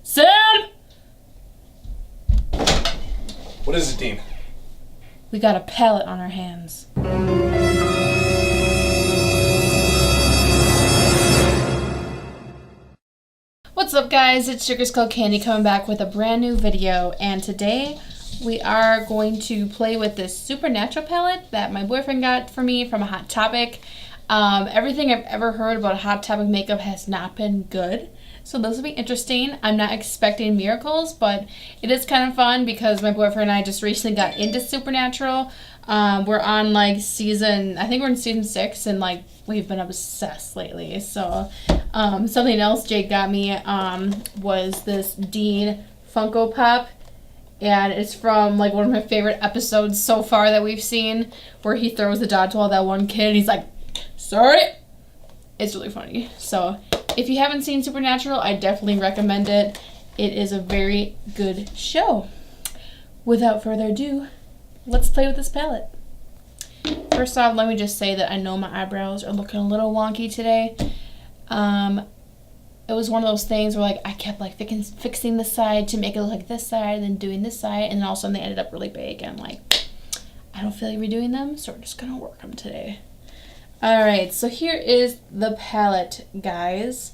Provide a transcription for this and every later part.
Sam! What is it, Dean? We got a palette on our hands. What's up, guys? It's Sugar Skull Candy coming back with a brand new video, and today we are going to play with this Supernatural palette that my boyfriend got for me from a Hot Topic. Everything I've ever heard about Hot Topic makeup has not been good, so this will be interesting. I'm not expecting miracles, but it is kind of fun because my boyfriend and I just recently got into Supernatural. We're on like I think we're in season 6, and like we've been obsessed lately. So something else Jake got me was this Dean Funko Pop. And it's from like one of my favorite episodes so far that we've seen, where he throws the dodgeball at that one kid and he's like, sorry. It's really funny. So if you haven't seen Supernatural, I definitely recommend it. It is a very good show. Without further ado, let's play with this palette. First off, let me just say that I know my eyebrows are looking a little wonky today. It was one of those things where like I kept like fixing this side to make it look like this side, and then doing this side, and then all of a sudden they ended up really big, and I'm like, I don't feel like redoing them, so we're just gonna work them today. Alright, so here is the palette, guys.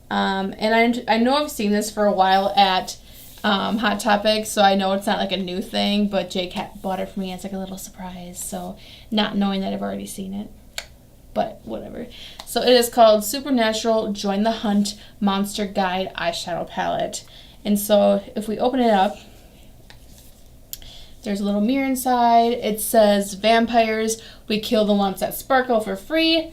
And I know I've seen this for a while at Hot Topic, so I know it's not like a new thing, but Jake bought it for me as like a little surprise, so not knowing that I've already seen it. But whatever. So it is called Supernatural Join the Hunt Monster Guide Eyeshadow Palette. And so if we open it up, there's a little mirror inside. It says vampires, we kill the ones that sparkle for free.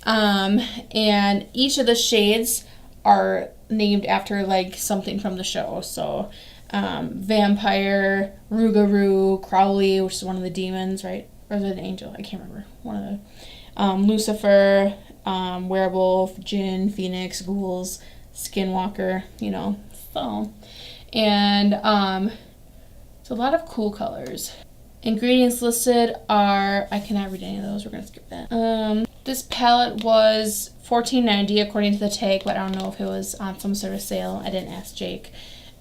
And each of the shades are named after like something from the show. So vampire, Rougarou, Crowley, which is one of the demons, right? Or is it an angel? I can't remember. One of the Lucifer, werewolf, djinn, phoenix, ghouls, skinwalker, you know. So, and it's a lot of cool colors. Ingredients listed are, I cannot read any of those, we're gonna skip that. This palette was $14.90 according to the tag, but I don't know if it was on some sort of sale. I didn't ask Jake.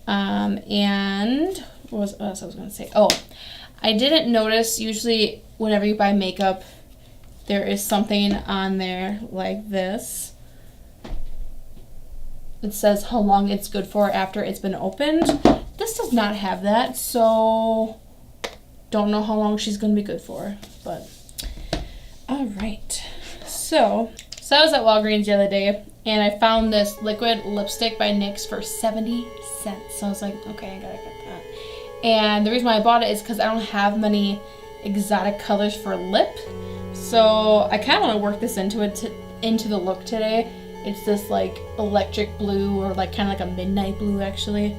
And what else I was gonna say? Oh, I didn't notice, usually whenever you buy makeup, there is something on there like this. It says how long it's good for after it's been opened. This does not have that, so don't know how long she's going to be good for. But alright. So I was at Walgreens the other day, and I found this liquid lipstick by NYX for 70 cents. So I was like, okay, I gotta get that. And the reason why I bought it is because I don't have many exotic colors for lip. So I kind of want to work this into the look today. It's this like electric blue, or like kind of like a midnight blue actually.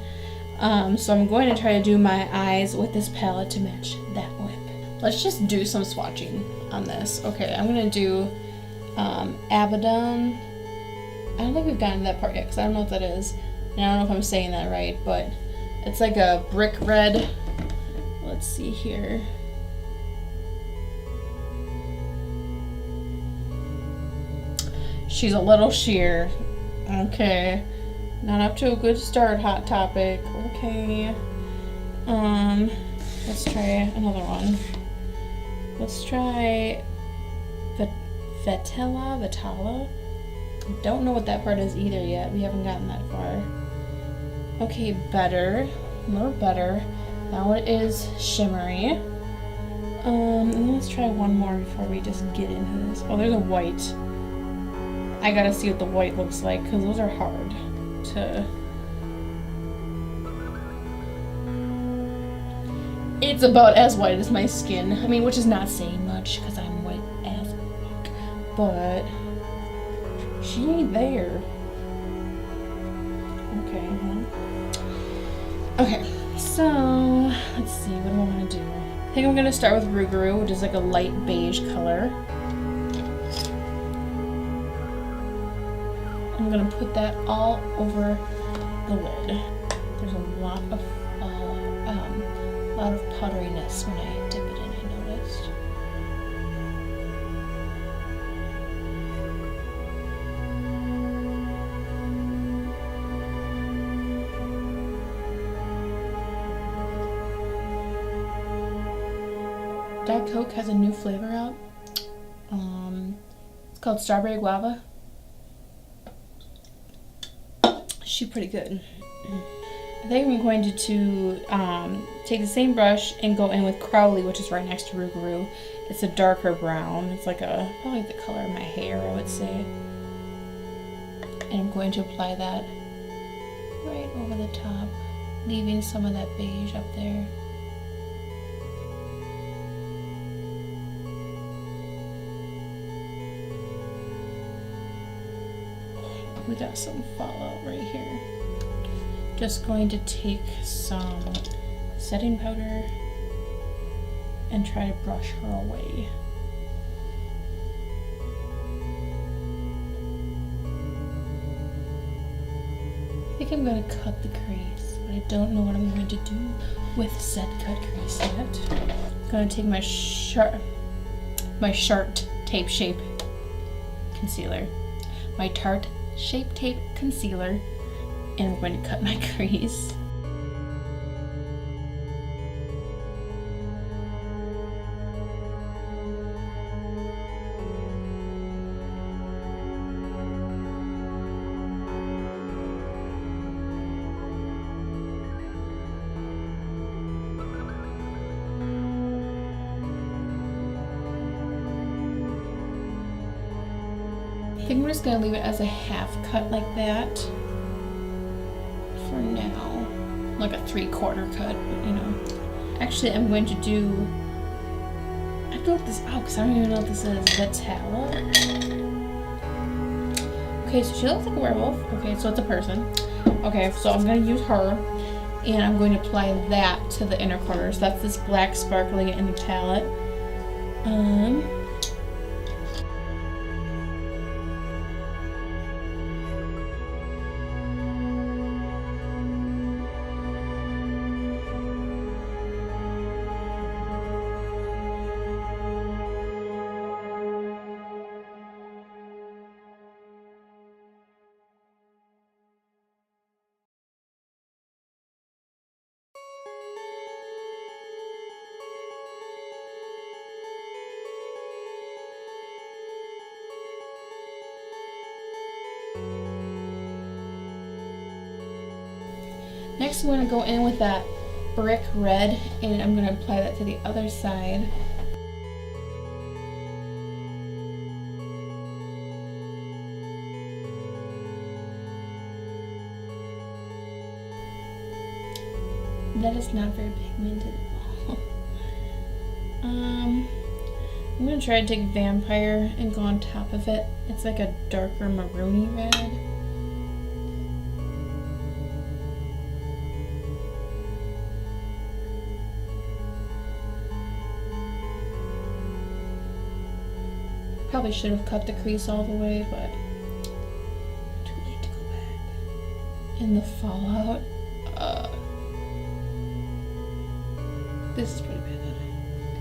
So I'm going to try to do my eyes with this palette to match that lip. Let's just do some swatching on this. Okay, I'm going to do Abaddon. I don't think we've gotten to that part yet because I don't know what that is. And I don't know if I'm saying that right, but it's like a brick red. Let's see here. She's a little sheer. Okay. Not up to a good start, Hot Topic. Okay. Let's try another one. Let's try Vitala. Don't know what that part is either yet. We haven't gotten that far. Okay, better. More better. That one is shimmery. And let's try one more before we just get into this. Oh, there's a white. I gotta see what the white looks like, because those are hard to... It's about as white as my skin. I mean, which is not saying much, because I'm white as fuck. But she ain't there. Okay, okay, so let's see, what do I want to do? I think I'm gonna start with Rougarou, which is like a light beige color. I'm gonna put that all over the lid. There's a lot of powderiness when I dip it in, I noticed. Diet Coke has a new flavor out. It's called Strawberry Guava. She's pretty good. I think I'm going to take the same brush and go in with Crowley, which is right next to Rougarou. It's a darker brown. It's like probably the color of my hair, I would say. And I'm going to apply that right over the top, leaving some of that beige up there. We got some fallout right here. Just going to take some setting powder and try to brush her away. I think I'm going to cut the crease, but I don't know what I'm going to do with said cut crease yet. I'm going to take my Sharp Tape Shape concealer, my Tarte Shape Tape concealer, and I'm going to cut my crease. I think I'm just going to leave it as a half cut like that for now. Like a 3/4 cut, but you know. Actually, I'm going to do, I have to look this out because I don't even know what this is. Vitala. Okay, so she looks like a werewolf. Okay, so it's a person. Okay, so I'm going to use her and I'm going to apply that to the inner corner. So that's this black sparkly in the palette. Next, I'm going to go in with that brick red, and I'm going to apply that to the other side. That is not very pigmented at all. I'm going to try to take Vampire and go on top of it. It's like a darker maroony red. Probably should have cut the crease all the way, but too late to go back. And the fallout, this is pretty bad.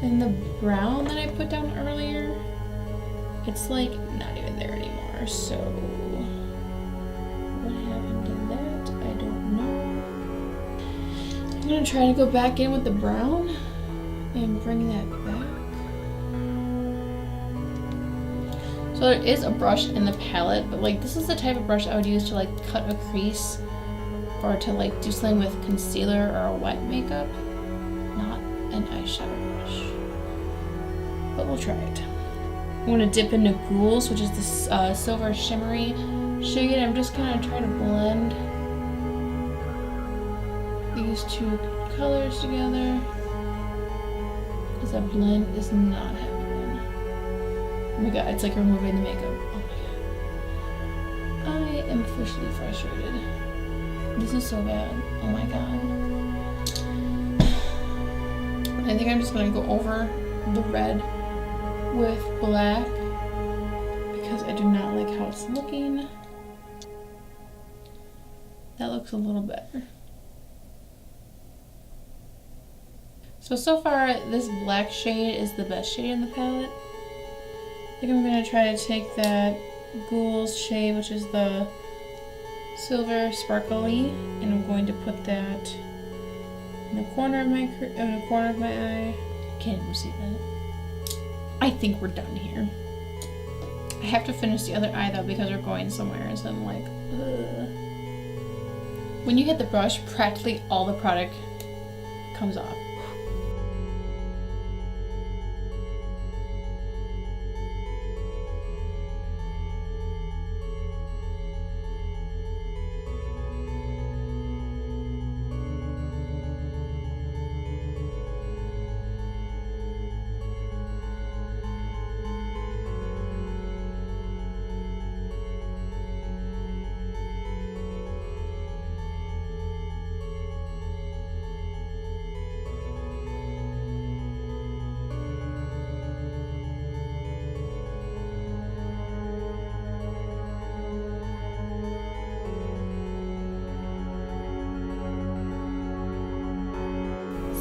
And the brown that I put down earlier, it's like not even there anymore. So what happened to that? I don't know. I'm gonna try to go back in with the brown and bring that back. So there is a brush in the palette, but like this is the type of brush I would use to like cut a crease or to like do something with concealer or a wet makeup, not an eyeshadow brush. But we'll try it. I'm going to dip into Ghouls, which is this silver shimmery shade. I'm just going to try to blend these two colors together because that blend is not happening. Oh my god, it's like removing the makeup. Oh my god. I am officially frustrated. This is so bad. Oh my god. I think I'm just going to go over the red with black because I do not like how it's looking. That looks a little better. So far this black shade is the best shade in the palette. I think I'm going to try to take that Ghouls shade, which is the silver sparkly, and I'm going to put that in the corner of my eye. Can't even see that. I think we're done here. I have to finish the other eye though because we're going somewhere, so I'm like, ugh. When you hit the brush, practically all the product comes off.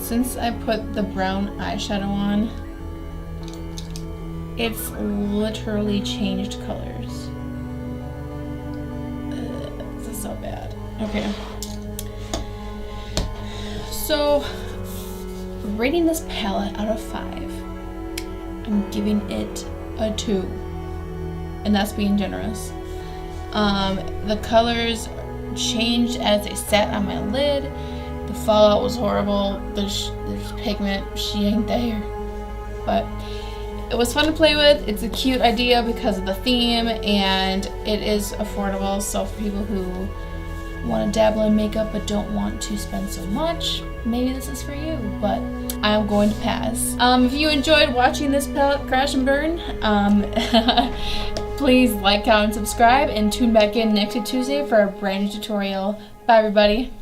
Since I put the brown eyeshadow on, it's literally changed colors. This is so bad. Okay. So, rating this palette out of 5, I'm giving it a 2. And that's being generous. The colors changed as they sat on my lid. The fallout was horrible. There's pigment, she ain't there. But it was fun to play with. It's a cute idea because of the theme, and it is affordable. So for people who want to dabble in makeup but don't want to spend so much, maybe this is for you. But I'm going to pass. If you enjoyed watching this palette crash and burn, please like, comment, and subscribe, and tune back in next Tuesday for a brand new tutorial. Bye, everybody.